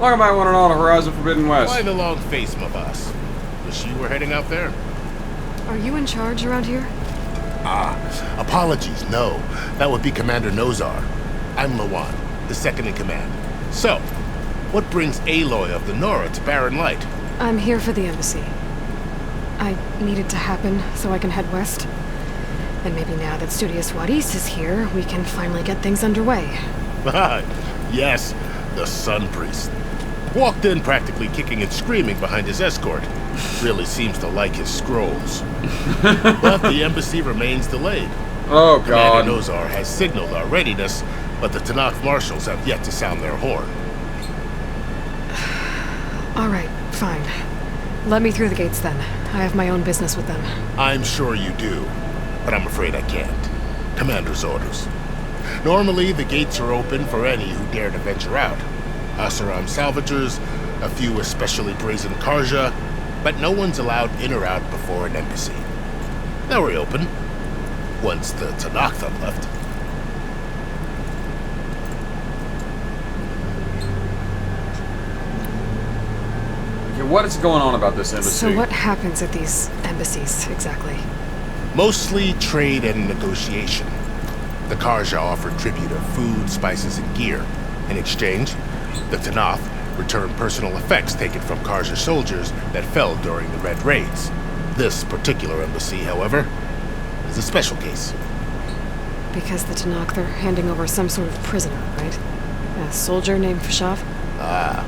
Look, I might want to know the Horizon Forbidden West. Why the long face, my boss? Wish you were heading out there? Are you in charge around here? Apologies, no. That would be Commander Nozar. I'm Lawan, the second in command. So, what brings Aloy of the Nora to Barren Light? I'm here for the embassy. I need it to happen so I can head west. And maybe now that Studious Wadis is here, we can finally get things underway. Yes, the Sun Priest. Walked in practically kicking and screaming behind his escort. Really seems to like his scrolls. But the embassy remains delayed. Oh, God. Commander Nozar has signaled our readiness, but the Tanakh marshals have yet to sound their horn. All right, fine. Let me through the gates then. I have my own business with them. I'm sure you do, but I'm afraid I can't. Commander's orders. Normally, the gates are open for any who dare to venture out. Asaram salvagers, a few especially brazen Karja, but no one's allowed in or out before an embassy. They'll reopen once the Tanakh have left. Okay, what is going on about this embassy? So what happens at these embassies, exactly? Mostly trade and negotiation. The Karja offer tribute of food, spices, and gear. In exchange, the Tanakh return personal effects taken from Karja soldiers that fell during the Red Raids. This particular embassy, however, is a special case. Because the Tanakh, they're handing over some sort of prisoner, right? A soldier named Fashav? Ah,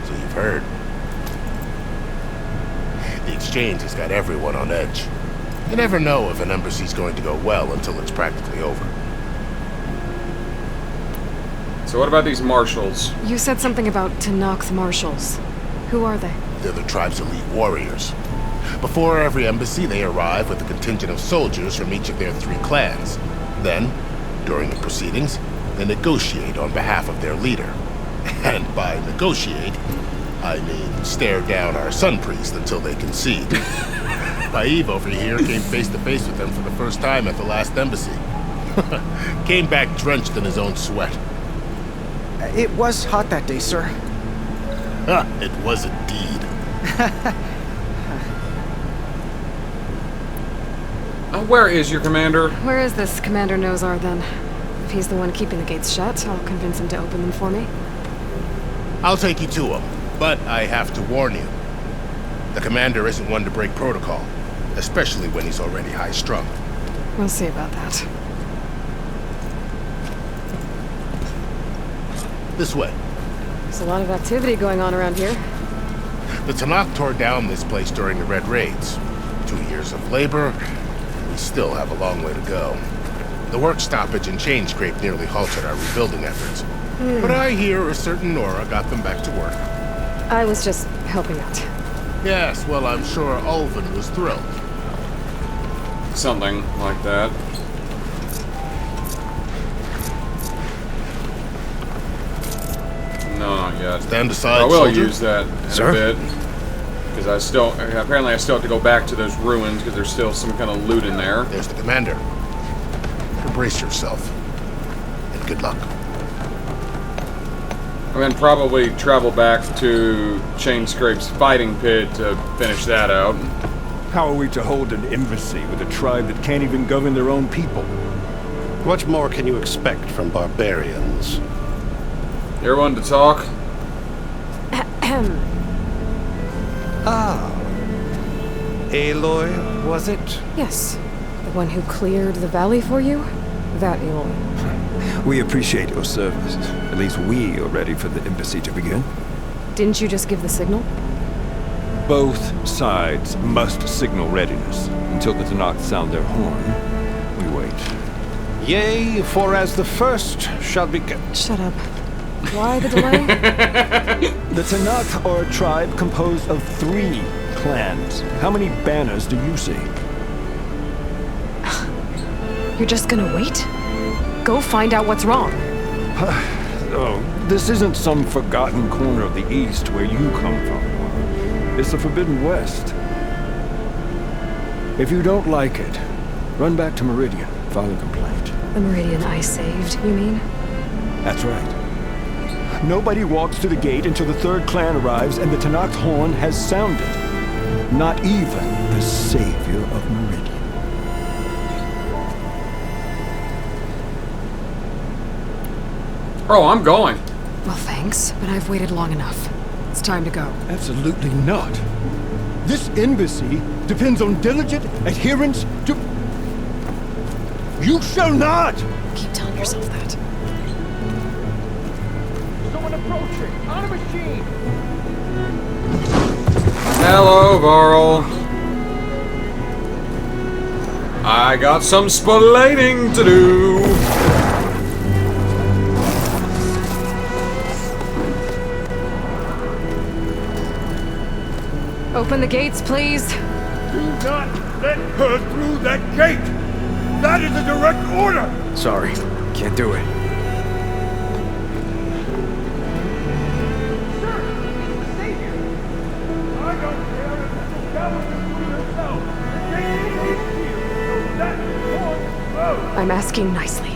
so you've heard. The exchange has got everyone on edge. You never know if an embassy's going to go well until it's practically over. So what about these marshals? You said something about Tanakh marshals. Who are they? They're the tribe's elite warriors. Before every embassy, they arrive with a contingent of soldiers from each of their 3 clans. Then, during the proceedings, they negotiate on behalf of their leader. And by negotiate, I mean stare down our Sun Priest until they concede. Paeve over here came face to face with them for the first time at the last embassy. Came back drenched in his own sweat. It was hot that day, sir. It was indeed. Where is your commander? Where is this Commander Nozar, then? If he's the one keeping the gates shut, I'll convince him to open them for me. I'll take you to him, but I have to warn you. The commander isn't one to break protocol, especially when he's already high-strung. We'll see about that. This way. There's a lot of activity going on around here. The Tanakh tore down this place during the Red Raids. 2 years of labor, we still have a long way to go. The work stoppage and chain scrape nearly halted our rebuilding efforts. But I hear a certain Nora got them back to work. I was just helping out. Yes, well, I'm sure Ulvin was thrilled. Something like that. No, not yet. Stand aside, I will soldier. use that in a bit. Because apparently I still have to go back to those ruins because there's still some kind of loot in there. There's the commander. Brace yourself. And good luck. And then probably travel back to Chainscrape's fighting pit to finish that out. How are we to hold an embassy with a tribe that can't even govern their own people? What more can you expect from barbarians? Everyone to talk? Aloy, was it? Yes. The one who cleared the valley for you? That Aloy. We appreciate your service. At least we are ready for the embassy to begin. Didn't you just give the signal? Both sides must signal readiness. Until the Tanakh sound their horn, we wait. Yea, for as the first shall be kept. Shut up. Why the delay? The Tanakh are a tribe composed of 3 clans. How many banners do you see? You're just gonna wait? Go find out what's wrong. Oh, this isn't some forgotten corner of the East where you come from. It's the Forbidden West. If you don't like it, run back to Meridian, file a complaint. The Meridian I saved, you mean? That's right. Nobody walks to the gate until the third clan arrives and the Tenakth's horn has sounded. Not even the savior of Meridian. Oh, I'm going. Well, thanks, but I've waited long enough. It's time to go. Absolutely not. This embassy depends on diligent adherence to... You shall not! Keep telling yourself that. Someone approaching! On a machine! Hello, Varl. I got some splating to do. Open the gates, please. Do not let her through that gate! That is a direct order! Sorry, can't do it. I don't care if the gallows is through yourself! The gate is here, so that horn goes! I'm asking nicely.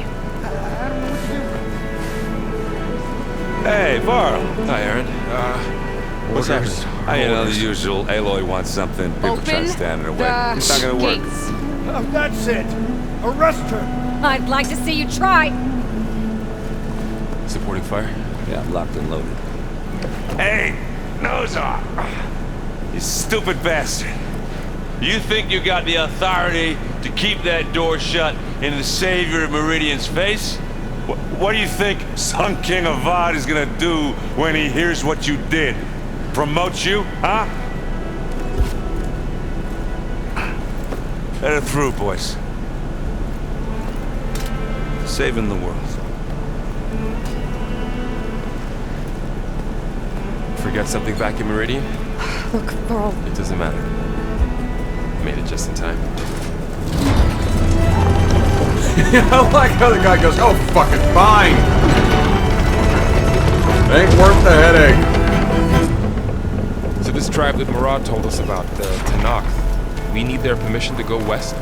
Hey, Varl. Hi, Aaron. What's happening? You know, the orders. usual. Aloy wants something. People try to stand in her way. It's not gonna work. That's it! Arrest her! I'd like to see you try. Supporting fire? Yeah, locked and loaded. Hey, nose off! You stupid bastard. You think you got the authority to keep that door shut in the savior of Meridian's face? What do you think Sun King Avad is gonna do when he hears what you did? Promote you, huh? Let her through, boys. Saving the world. Forget something back in Meridian? Look, Varl, It doesn't matter. Made it just in time. I like how the guy goes, oh, fuck it, fine. Ain't worth the headache. So this tribe that Murad told us about, the Tenakth, we need their permission to go west?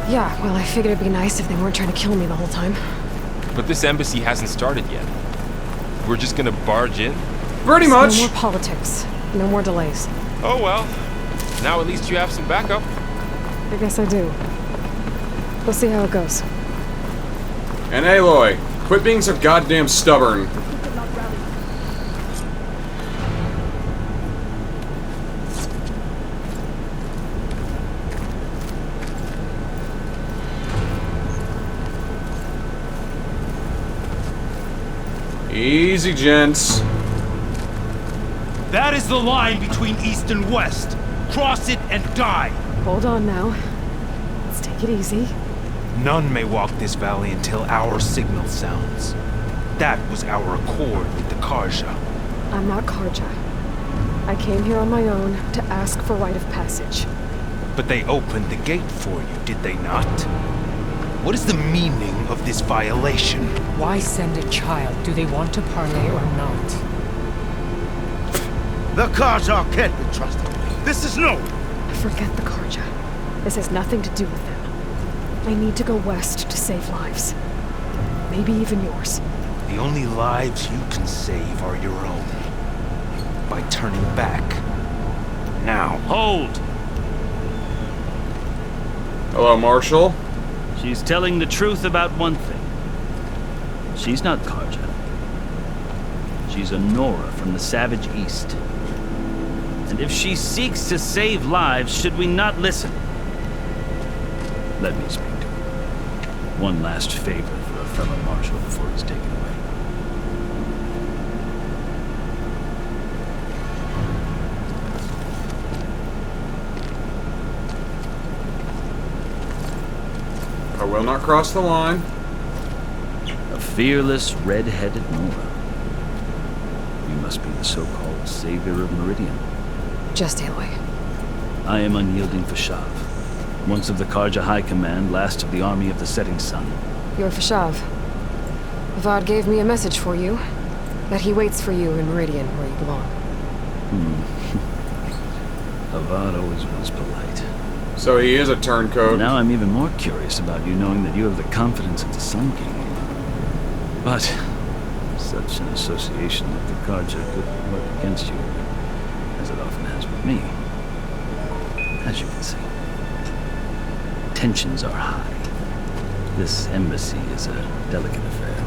yeah, well, I figured it'd be nice if they weren't trying to kill me the whole time. But this embassy hasn't started yet. We're just gonna barge in? Pretty No much. more politics. No more delays. Oh well. Now at least you have some backup. I guess I do. We'll see how it goes. And Aloy, quit being so goddamn stubborn. Easy, gents. That is the line between east and west. Cross it and die. Hold on now. Let's take it easy. None may walk this valley until our signal sounds. That was our accord with the Karja. I'm not Karja. I came here on my own to ask for rite of passage. But they opened the gate for you, did they not? What is the meaning of this violation? Why send a child? Do they want to parley or not? The Karja can't be trusted. This is no... Forget the Karja. This has nothing to do with them. I need to go west to save lives. Maybe even yours. The only lives you can save are your own. By turning back. Now. Hold! Hello, Marshal. She's telling the truth about one thing. She's not Karja. She's a Nora from the Savage East. And if she seeks to save lives, should we not listen? Let me speak to her. One last favor for a fellow marshal before he's taken away. I will not cross the line. A fearless, red-headed Nora. You must be the so-called savior of Meridian. Just Aloy. I am unyielding Fashav. Once of the Karja High Command, last of the army of the Setting Sun. You're Fashav. Avad gave me a message for you. That he waits for you in Meridian, where you belong. Avad always was polite. So he is a turncoat. Now I'm even more curious about you knowing that you have the confidence of the Sun King. But such an association with the Karja could work against you, as it often has with me. As you can see, tensions are high. This embassy is a delicate affair.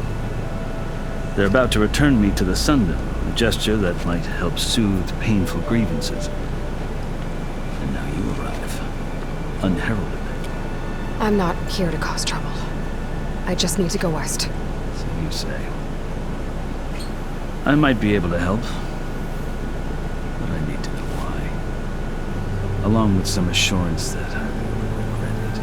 They're about to return me to the Sundom, a gesture that might help soothe painful grievances. And now you arrive, unheralded. I'm not here to cause trouble. I just need to go west. So you say. I might be able to help, but I need to know why. Along with some assurance that I will regret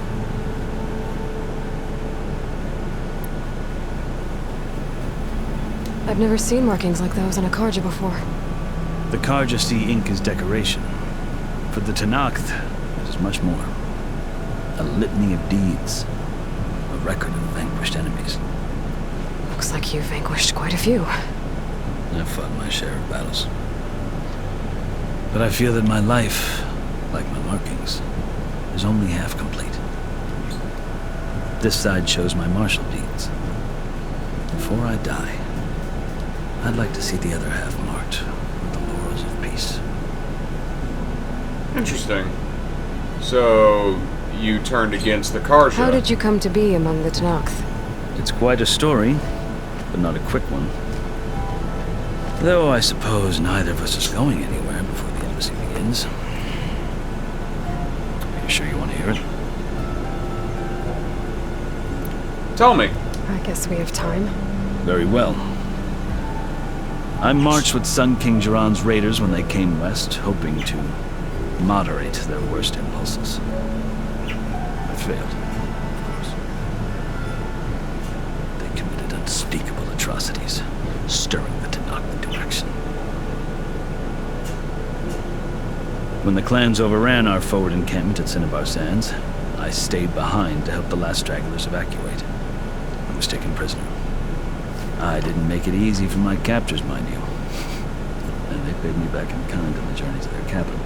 it. I've never seen markings like those on a Karja before. The Karja see ink as decoration. For the Tanakh, it is much more. A litany of deeds. A record of vanquished enemies. Looks like you've vanquished quite a few. I've fought my share of battles. But I feel that my life, like my markings, is only half complete. This side shows my martial deeds. Before I die, I'd like to see the other half marked with the laurels of peace. Interesting. So, you turned against the Karja. How did you come to be among the Tanakh? It's quite a story, but not a quick one. Though I suppose neither of us is going anywhere before the embassy begins. Are you sure you want to hear it? Tell me. I guess we have time. Very well. I marched with Sun King Jiran's raiders when they came west, hoping to moderate their worst impulses. I failed, of course. They committed unspeakable atrocities, stirring the Tanakh into action. When the clans overran our forward encampment at Cinnabar Sands, I stayed behind to help the last stragglers evacuate. I was taken prisoner. I didn't make it easy for my captors, mind you. And they paid me back in kind on the journey to their capital.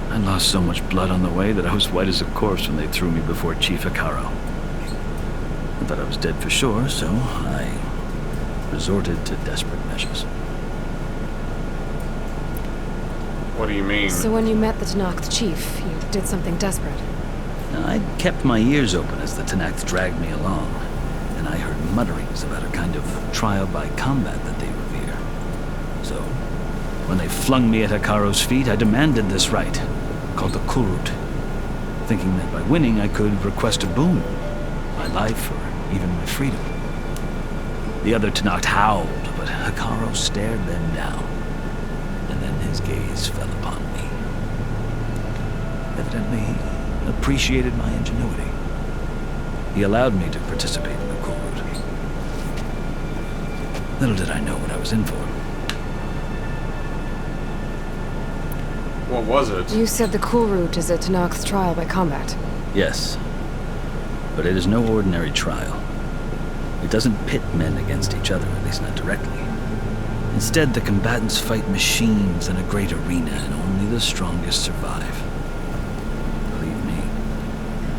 I lost so much blood on the way that I was white as a corpse when they threw me before Chief Hikaro. I thought I was dead for sure, so I resorted to desperate measures. What do you mean? So when you met the Tanakh chief, you did something desperate? I'd kept my ears open as the Tanakh dragged me along, and I heard mutterings about a kind of trial by combat that they revere. So, when they flung me at Hikaro's feet, I demanded this right, called the Kurut, thinking that by winning I could request a boon, my life or even my freedom. The other Tanakh howled, but Hikaro stared them down, and then his gaze fell upon me. Evidently, he appreciated my ingenuity. He allowed me to participate in the Kurut. Little did I know what I was in for. What was it? You said the Kurut is a Tanakh's trial by combat. Yes, but it is no ordinary trial. It doesn't pit men against each other, at least not directly. Instead, the combatants fight machines in a great arena, and only the strongest survive. Believe me,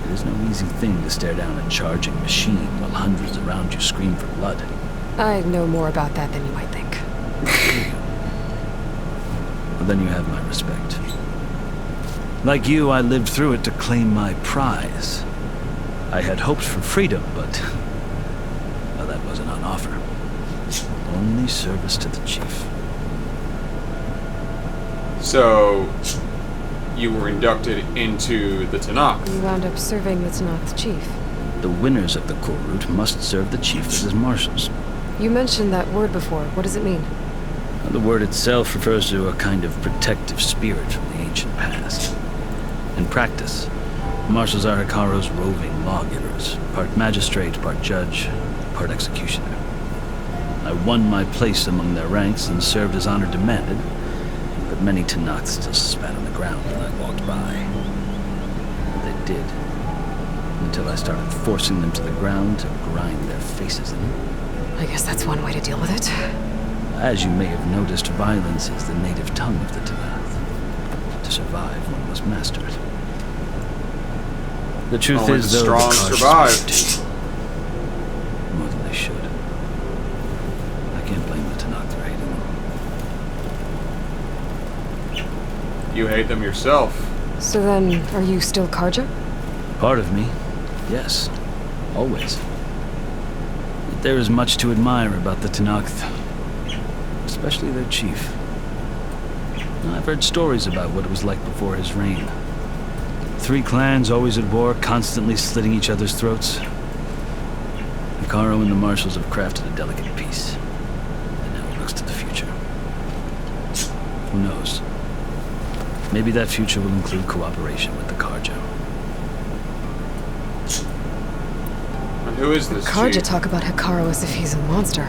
it is no easy thing to stare down a charging machine while hundreds around you scream for blood. I know more about that than you might think. Well, then you have my respect. Like you, I lived through it to claim my prize. I had hoped for freedom, but well, that wasn't on offer. Only service to the chief. So, you were inducted into the Tanakh. You wound up serving the Tanakh's chief. The winners of the Kurut must serve the chief as his marshals. You mentioned that word before. What does it mean? The word itself refers to a kind of protective spirit from the ancient past. In practice, marshals are Hikaro's roving lawgivers, part magistrate, part judge, part executioner. I won my place among their ranks and served as honor demanded, but many Tanakh still spat on the ground when I walked by. But they did, until I started forcing them to the ground to grind their faces in. I guess that's one way to deal with it. As you may have noticed, violence is the native tongue of the Tanakh. To survive, one must master it. The truth Only is, the though, strong the survive. too. More than they should. I You hate them yourself. So then, are you still Karja? Part of me, yes. Always. But there is much to admire about the Tenakth. Especially their chief. I've heard stories about what it was like before his reign. 3 clans always at war, constantly slitting each other's throats. Hekarro and the marshals have crafted a delicate peace. And now it looks to the future. Who knows? Maybe that future will include cooperation with the Karja. And who is this Karja chief? talk about Hekarro as if he's a monster.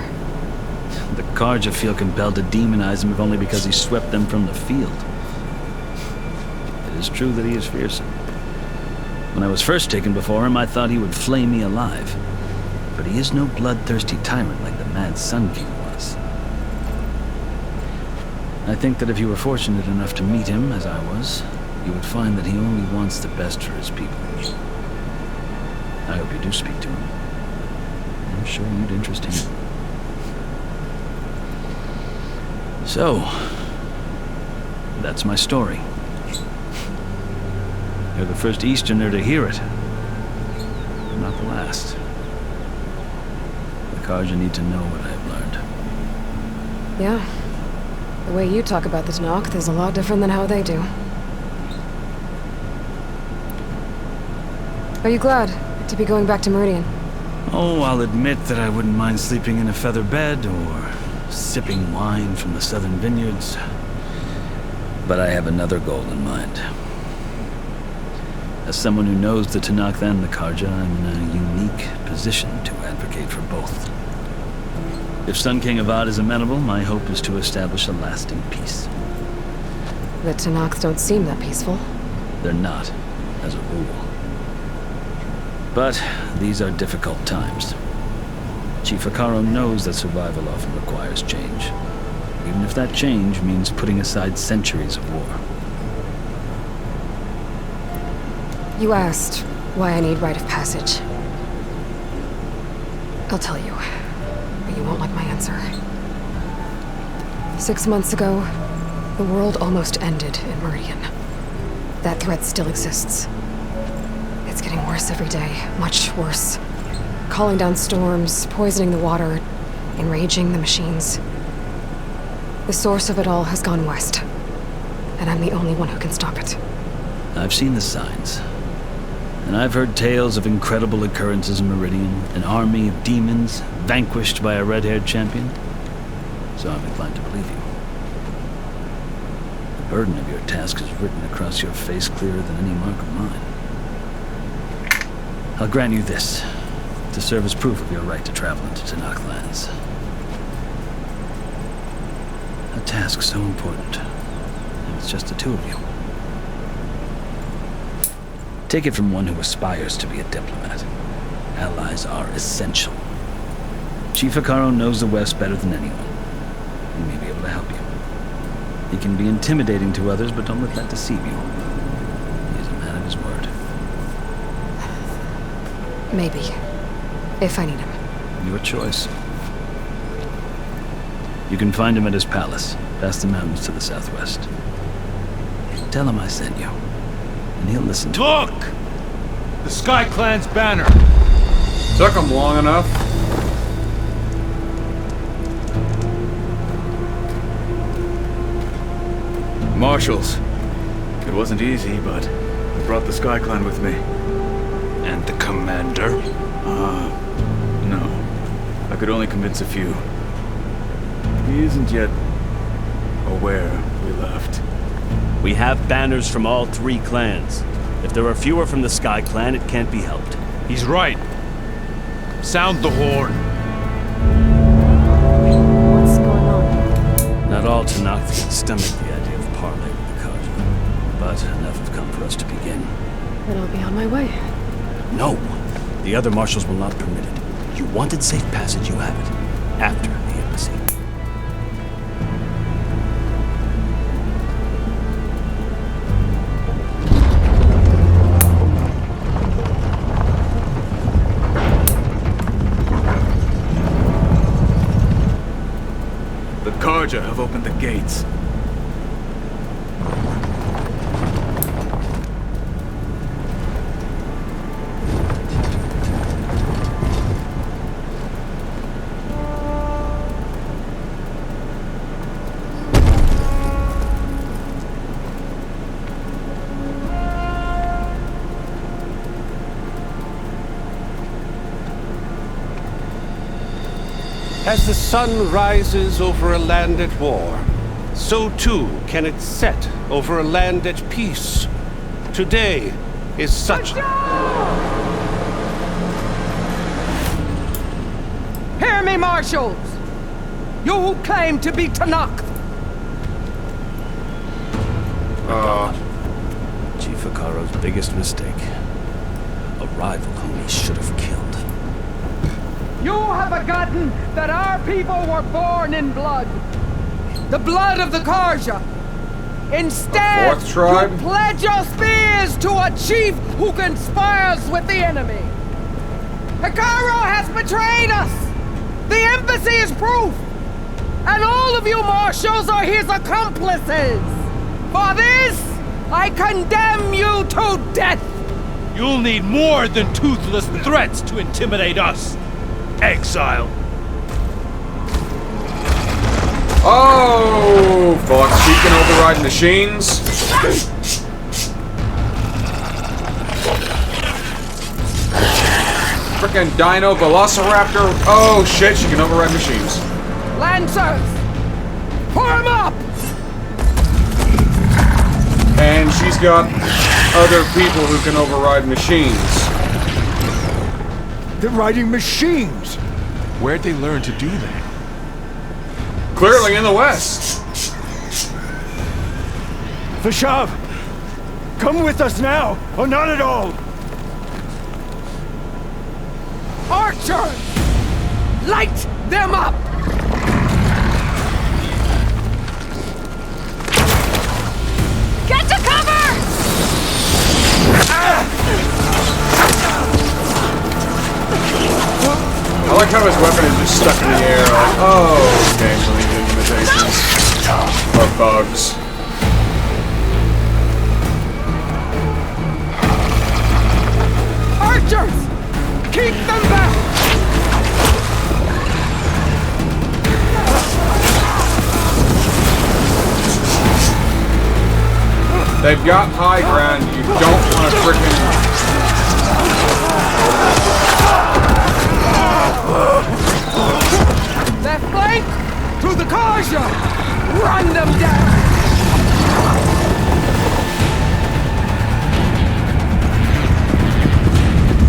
The Karja feel compelled to demonize him if only because he swept them from the field. It is true that he is fearsome. When I was first taken before him, I thought he would flay me alive. But he is no bloodthirsty tyrant like the Mad Sun King was. I think that if you were fortunate enough to meet him, as I was, you would find that he only wants the best for his people. I hope you do speak to him. I'm sure you'd interest him. So, that's my story. You're the first Easterner to hear it. Not the last. The Karja need to know what I have learned. Yeah. The way you talk about the Tenakth is a lot different than how they do. Are you glad to be going back to Meridian? Oh, I'll admit that I wouldn't mind sleeping in a feather bed or sipping wine from the southern vineyards. But I have another goal in mind. As someone who knows the Tenakth and the Karja, I'm in a unique position to advocate for both. If Sun King Avad is amenable, my hope is to establish a lasting peace. The Tenakth don't seem that peaceful. They're not, as a rule. But these are difficult times. Chief Hekarro knows that survival often requires change, even if that change means putting aside centuries of war. You asked why I need rite of passage. I'll tell you, but you won't like my answer. 6 months ago, the world almost ended in Meridian. That threat still exists. It's getting worse every day, much worse. Calling down storms, poisoning the water, enraging the machines. The source of it all has gone west, and I'm the only one who can stop it. I've seen the signs. And I've heard tales of incredible occurrences in Meridian, an army of demons vanquished by a red-haired champion. So I'm inclined to believe you. The burden of your task is written across your face clearer than any mark of mine. I'll grant you this, to serve as proof of your right to travel into Tenakth lands. A task so important, and it's just the two of you. Take it from one who aspires to be a diplomat. Allies are essential. Chief Hekarro knows the West better than anyone. He may be able to help you. He can be intimidating to others, but don't let that deceive you. He is a man of his word. Maybe. If I need him. Your choice. You can find him at his palace, past the mountains to the southwest. Tell him I sent you. And he'll listen to Look! The Sky Clan's banner! Took him long enough. Marshals. It wasn't easy, but I brought the Sky Clan with me. And the commander? No. I could only convince a few. He isn't yet aware we left. We have banners from all 3 clans. If there are fewer from the Sky Clan, it can't be helped. He's right. Sound the horn. What's going on? Not all Tenakth can stomach the idea of parley with the Karja. But enough have come for us to begin. Then I'll be on my way. No. The other marshals will not permit it. You wanted safe passage, you have it. After the embassy. The Karja have opened the gates. As the sun rises over a land at war, so too can it set over a land at peace. Today is such... Hear me, marshals! You who claim to be Tanakh! Chief Hikaro's biggest mistake. A rival whom he should have killed. You have forgotten that our people were born in blood. The blood of the Karja. Instead, you pledge your spears to a chief who conspires with the enemy. Hikaro has betrayed us! The embassy is proof! And all of you marshals are his accomplices! For this, I condemn you to death! You'll need more than toothless threats to intimidate us, exile. Oh, fuck. She can override machines. Frickin' Dino Velociraptor. Oh, shit. She can override machines. Lancers! Form up! And she's got other people who can override machines. They're riding machines! Where'd they learn to do that? Clearly in the West. Vashav! Come with us now, or not at all! Archer! Light them up! Get to cover! I like how his weapon is just stuck in the air. Like, oh, okay, so he did limitations. Or bugs. Archers! Keep them back! They've got high ground. You don't want to frickin'... Left flank! To the Karja! Run them down!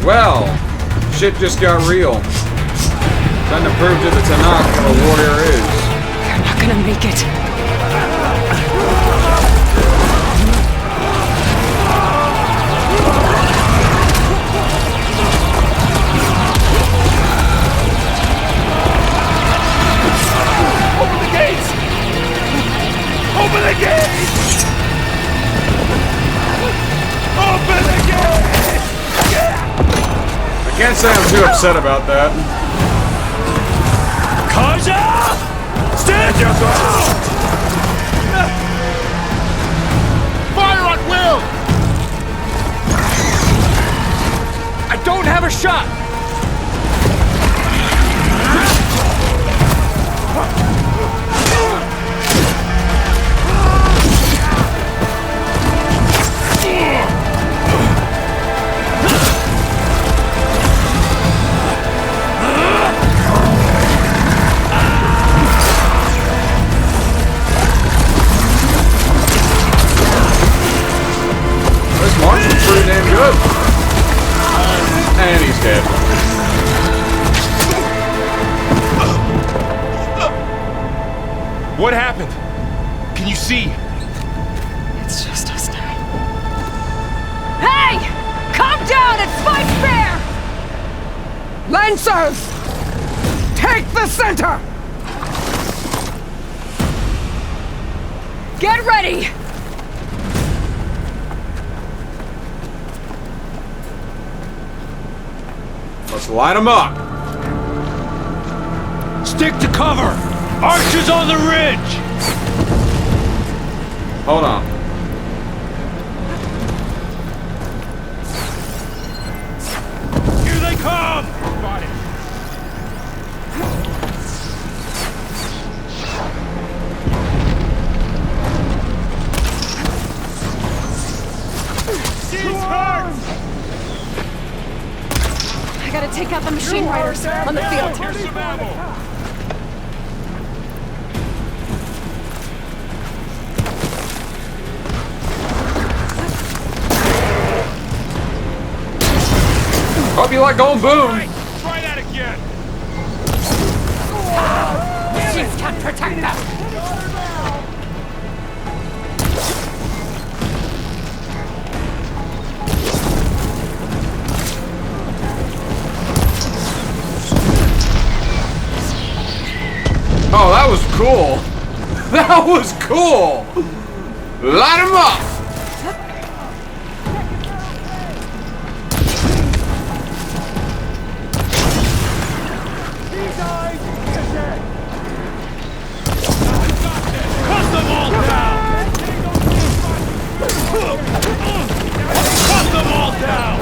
Well, shit just got real. Time to prove to the Tanakh what a warrior is. You're not gonna make it. Open the gates! Open the gates! Open the gates! I can't say I'm too upset about that. Karja! Stand your ground! Fire at will! I don't have a shot! Marshall's pretty damn good. And he's dead. What happened? Can you see? It's just us now. Hey! Calm down and fight fair! Lancers! Take the center! Get ready! Let's light them up. Stick to cover! Archers on the ridge! Hold on. Here they come! Got it. She's hurt! I gotta take out the machine riders on the field. Here's some ammo! Hope you like going boom. Try that again. Shields can't protect them! Oh, that was cool. That was cool. Light him up. Cut them all down. Cut them all down.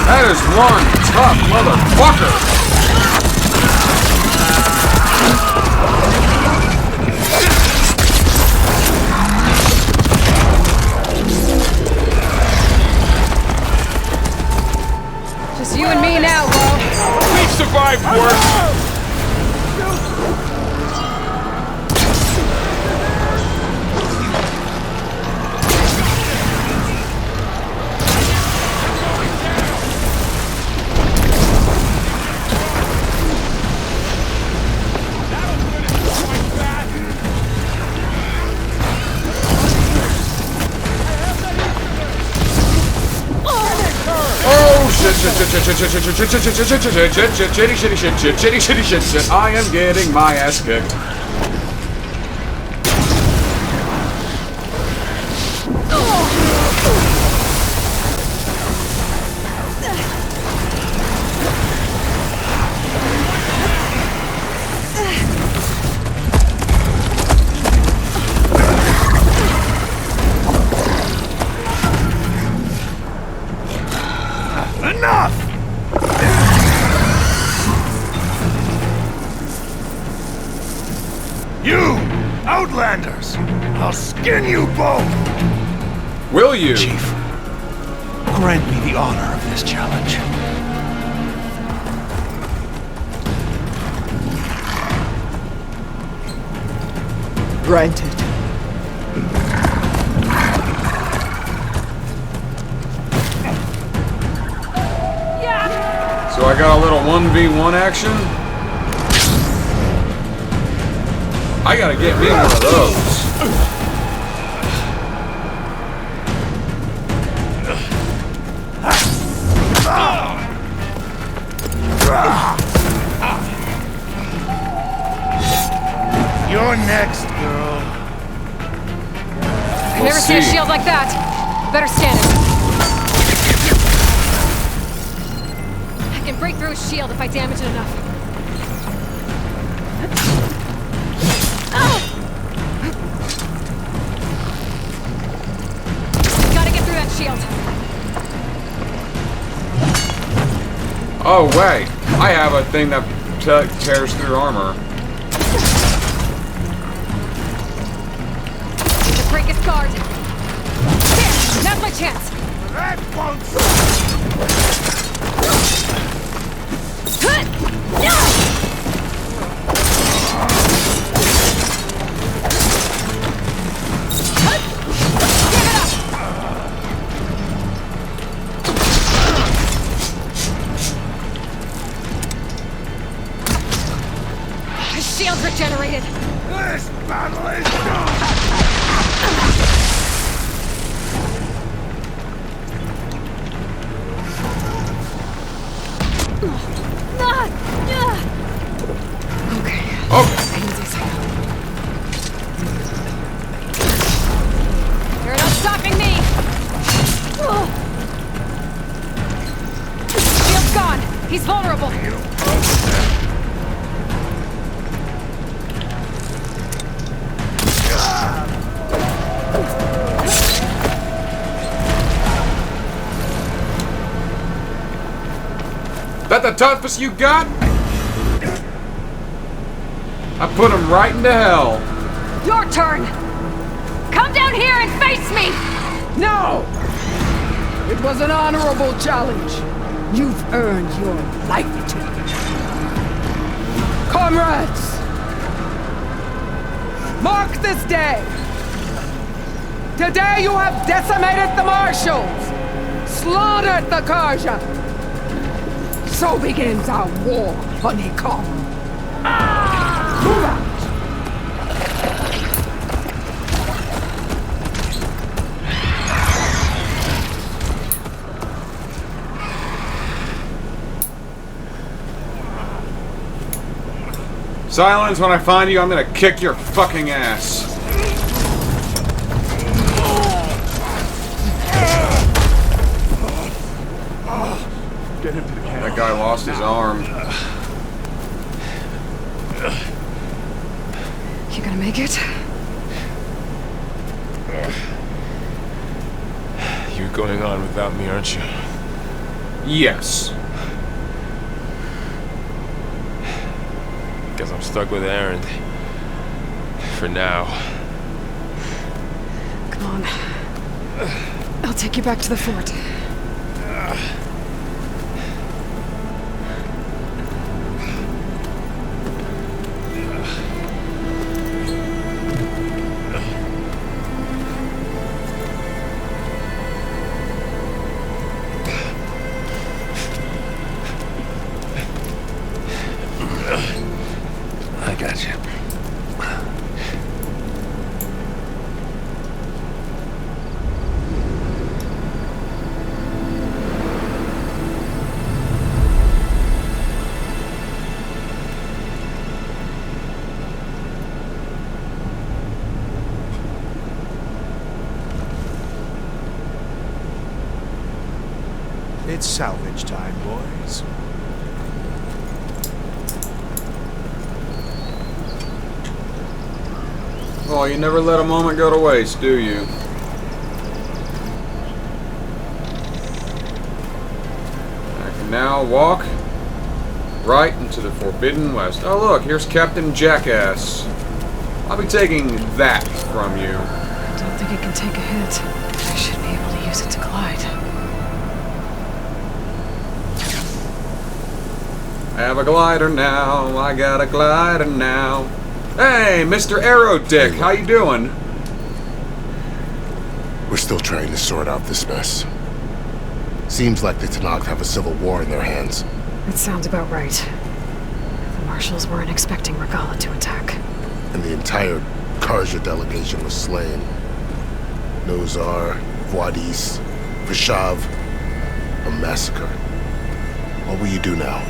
That is one tough motherfucker. Just you and me now, bro. We survived worse. Shit. I am getting my ass kicked. Enough! You, Outlanders! I'll skin you both! Will you? Chief, grant me the honor of this challenge. Granted. So I got a little 1v1 action. I gotta get me one of those. You're next, girl. I've never seen a shield like that. Better stand it. I can break through his shield if I damage it enough. Gotta get through that shield. Oh wait, I have a thing that tears through armor. Just break his guard. There, now's my chance. That won't His shield's regenerated. This battle is done! Okay. You're not stopping me! Shield's gone! He's vulnerable! toughest you got? I put him right into hell. Your turn! Come down here and face me! No! It was an honorable challenge. You've earned your life today. Comrades! Mark this day! Today you have decimated the marshals! Slaughtered the Karja! So begins our war, honeycomb! Move out! Silence, when I find you, I'm gonna kick your fucking ass. Get him to the camp. That guy lost his arm. You gonna make it? You're going on without me, aren't you? Yes. Guess I'm stuck with Aaron. For now. Come on. I'll take you back to the fort. I got you. It's salvage time, boys. Oh, you never let a moment go to waste, do you? I can now walk right into the Forbidden West. Oh look, here's Captain Jackass. I'll be taking that from you. I don't think it can take a hit. I should be able to use it to glide. I have a glider now, I got a glider now. Hey, Mr. Arrow Dick, how you doing? We're still trying to sort out this mess. Seems like the Tenakth have a civil war in their hands. That sounds about right. The marshals weren't expecting Regala to attack. And the entire Karja delegation was slain. Nozar, Wadis, Vishav. A massacre. What will you do now?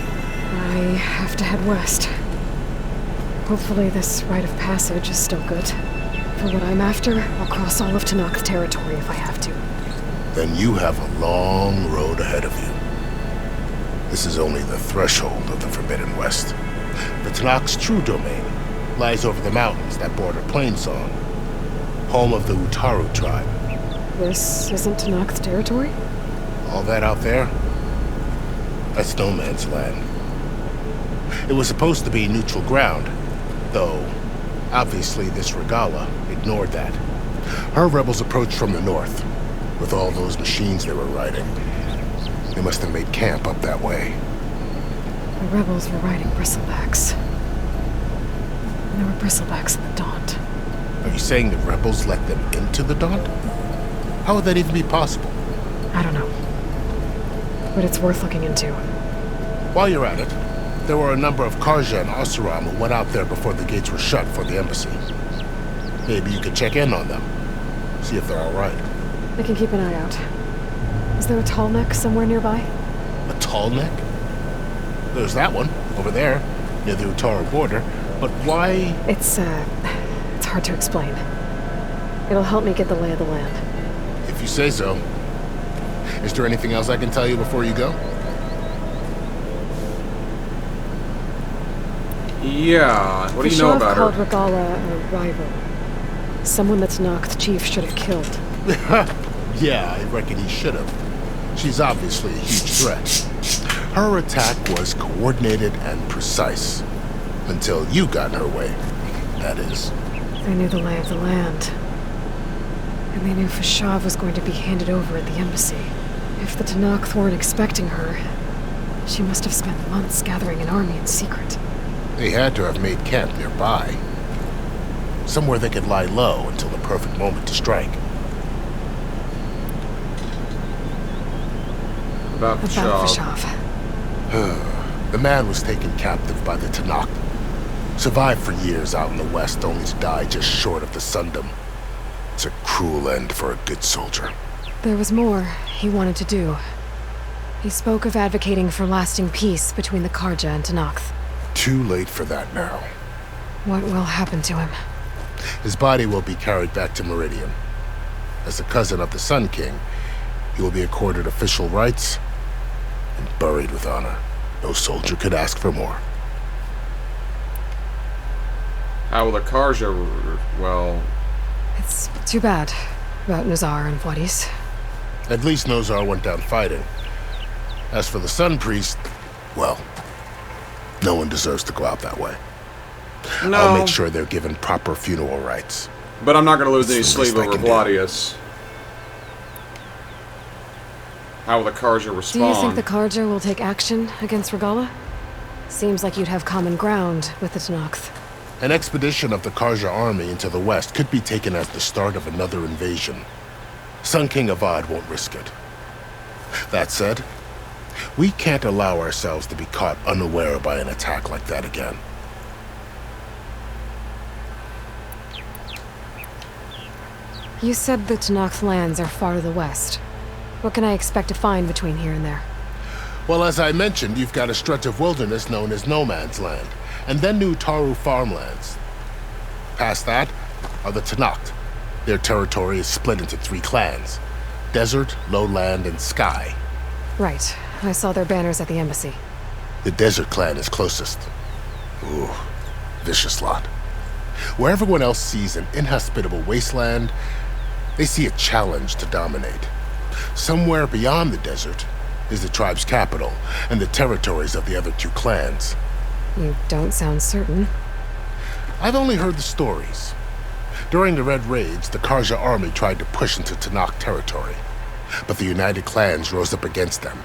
I have to head west. Hopefully this rite of passage is still good. For what I'm after, I'll cross all of Tenakth territory if I have to. Then you have a long road ahead of you. This is only the threshold of the Forbidden West. The Tenakth's true domain lies over the mountains that border Plainsong, home of the Utaru tribe. This isn't Tenakth territory? All that out there? That's no man's land. It was supposed to be neutral ground, though obviously this Regala ignored that. Her rebels approached from the north, with all those machines they were riding. They must have made camp up that way. The rebels were riding bristlebacks. And there were bristlebacks in the Daunt. Are you saying the rebels let them into the Daunt? How would that even be possible? I don't know. But it's worth looking into. While you're at it, there were a number of Karja and Oseram who went out there before the gates were shut for the embassy. Maybe you could check in on them. See if they're alright. I can keep an eye out. Is there a tall neck somewhere nearby? A tall neck? There's that one, over there, near the Utaru border. But why? It's hard to explain. It'll help me get the lay of the land. If you say so. Is there anything else I can tell you before you go? Yeah, what do you know about her? Vishav called Regala a rival. Someone that Tenakth chief should have killed. Yeah, I reckon he should have. She's obviously a huge threat. Her attack was coordinated and precise. Until you got in her way, that is. They knew the lay of the land. And they knew Fashav was going to be handed over at the embassy. If the Tenakth weren't expecting her, she must have spent months gathering an army in secret. They had to have made camp nearby. Somewhere they could lie low until the perfect moment to strike. About Fashav. The man was taken captive by the Tenakth. Survived for years out in the west, only to die just short of the Sundom. It's a cruel end for a good soldier. There was more he wanted to do. He spoke of advocating for lasting peace between the Karja and Tenakth. Too late for that now. What will happen to him? His body will be carried back to Meridian. As a cousin of the Sun King, he will be accorded official rights and buried with honor. No soldier could ask for more. How will the Karja, well... It's too bad about Nazar and Wadis. At least Nozar went down fighting. As for the Sun Priest, well, no one deserves to go out that way. No. I'll make sure they're given proper funeral rites. But I'm not going to lose any sleep over Gladius. How will the Karja respond? Do you think the Karja will take action against Regala? Seems like you'd have common ground with the Tenakth. An expedition of the Karja army into the west could be taken as the start of another invasion. Sun King Avad won't risk it. That said, we can't allow ourselves to be caught unaware by an attack like that again. You said the Tenakth lands are far to the west. What can I expect to find between here and there? Well, as I mentioned, you've got a stretch of wilderness known as No Man's Land, and then New Taru farmlands. Past that are the Tenakth. Their territory is split into 3 clans: Desert, Lowland, and Sky. Right. I saw their banners at the embassy. The Desert clan is closest. Ooh, vicious lot. Where everyone else sees an inhospitable wasteland, they see a challenge to dominate. Somewhere beyond the desert is the tribe's capital and the territories of the other 2 clans. You don't sound certain. I've only heard the stories. During the Red Raids, the Karja army tried to push into Tenakth territory, but the United Clans rose up against them,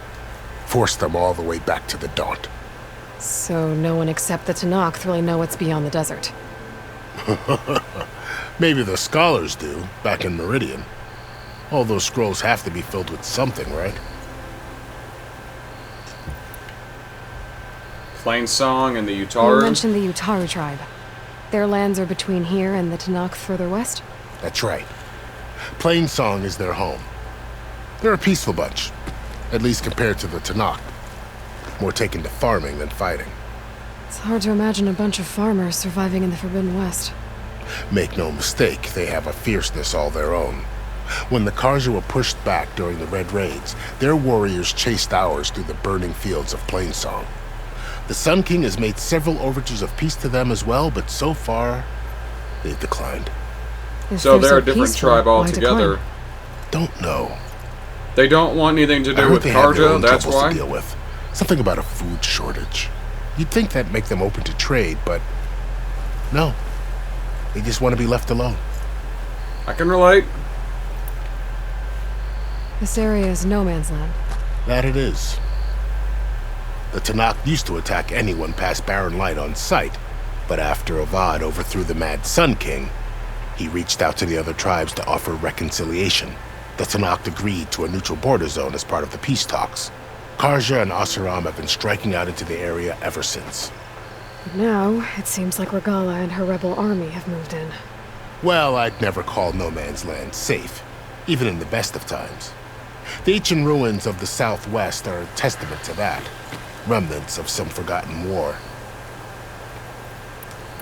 forced them all the way back to the Daunt. So no one except the Tenakth really know what's beyond the desert. Maybe the scholars do, back in Meridian. All those scrolls have to be filled with something, right? Plainsong and the Utaru? You mentioned the Utaru tribe. Their lands are between here and the Tenakth further west? That's right. Plainsong is their home. They're a peaceful bunch, at least compared to the Tenakth. More taken to farming than fighting. It's hard to imagine a bunch of farmers surviving in the Forbidden West. Make no mistake, they have a fierceness all their own. When the Karja were pushed back during the Red Raids, their warriors chased ours through the burning fields of Plainsong. The Sun King has made several overtures of peace to them as well, but so far, they've declined. So they're a different tribe altogether. Don't know. They don't want anything to do with Karja, that's why? To deal with. Something about a food shortage. You'd think that'd make them open to trade, but no. They just want to be left alone. I can relate. This area is no man's land. That it is. The Tenakth used to attack anyone past Barren Light on sight, but after Avad overthrew the Mad Sun King, he reached out to the other tribes to offer reconciliation. The Tenakth agreed to a neutral border zone as part of the peace talks. Karja and Oseram have been striking out into the area ever since. But now, it seems like Regala and her rebel army have moved in. Well, I'd never call No Man's Land safe, even in the best of times. The ancient ruins of the southwest are a testament to that. Remnants of some forgotten war.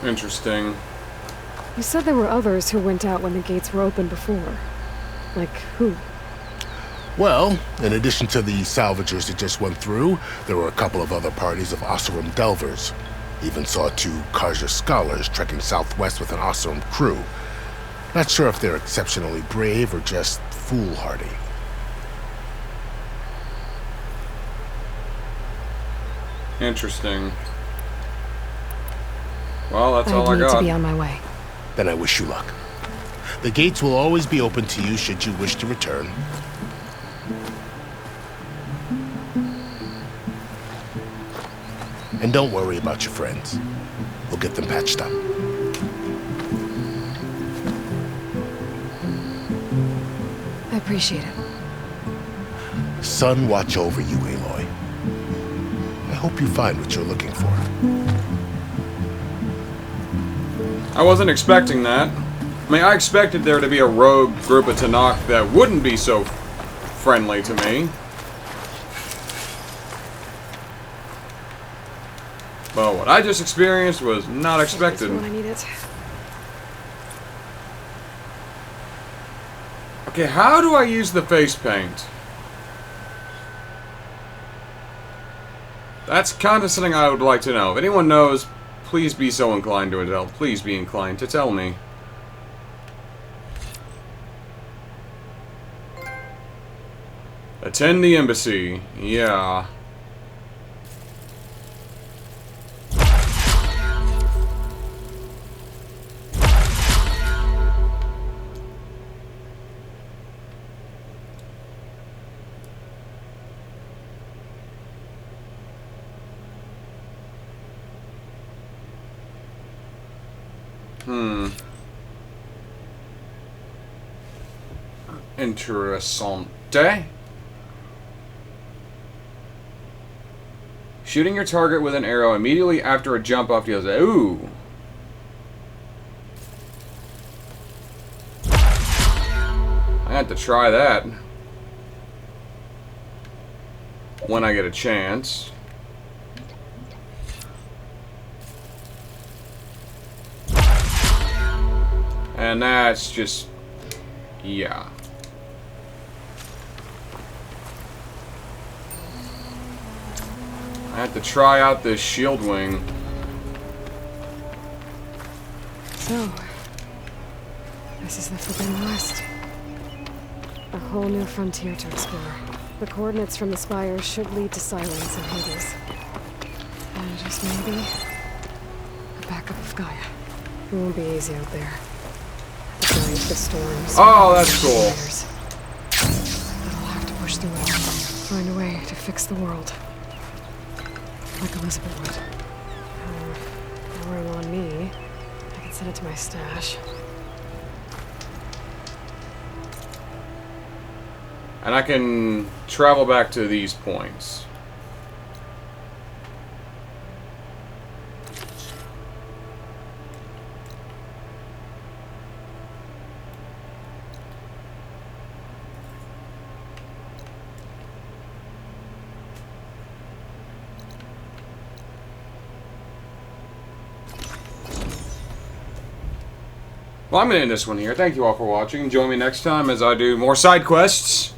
Interesting. You said there were others who went out when the gates were open before. Like who? Well, in addition to the salvagers that just went through, there were a couple of other parties of Oseram delvers. Even saw 2 Karja scholars trekking southwest with an Oseram crew. Not sure if they're exceptionally brave or just foolhardy. Interesting. Well, that's all I need got. to be on my way. Then I wish you luck. The gates will always be open to you should you wish to return. And don't worry about your friends. We'll get them patched up. I appreciate it. Sun watch over you, Aloy. I hope you find what you're looking for. I wasn't expecting that. I mean, I expected there to be a rogue group of Tenakth that wouldn't be so friendly to me. But what I just experienced was not expected. When I need it. Okay, how do I use the face paint? That's kind of something I would like to know. If anyone knows, please be so inclined to tell. Please be inclined to tell me. Attend the embassy. Yeah. Interessante. Shooting your target with an arrow immediately after a jump off deals. Ooh. I have to try that when I get a chance. And that's just, yeah. I have to try out this shield wing. So, this is the Forbidden West. A whole new frontier to explore. The coordinates from the spires should lead to Silence and Hades. And just maybe, a backup of Gaia. It won't be easy out there. The storms. Oh, that's cool. But I'll have to push through it all. Find a way to fix the world. Like Elizabeth would. Pouring on me. I can send it to my stash. And I can travel back to these points. Well, I'm going to end this one here. Thank you all for watching. Join me next time as I do more side quests.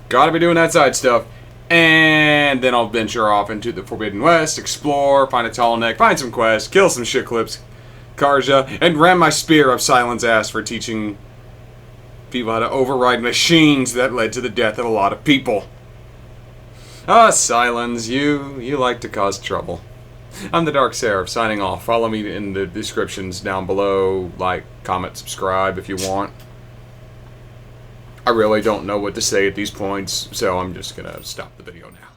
Gotta be doing that side stuff. And then I'll venture off into the Forbidden West, explore, find a tall neck, find some quests, kill some shit clips, Karja, and ram my spear up Silent's ass for teaching people how to override machines that led to the death of a lot of people. Ah, Silence, you like to cause trouble. I'm the TheDarkSeraph, signing off. Follow me in the descriptions down below. Like, comment, subscribe if you want. I really don't know what to say at these points, so I'm just gonna stop the video now.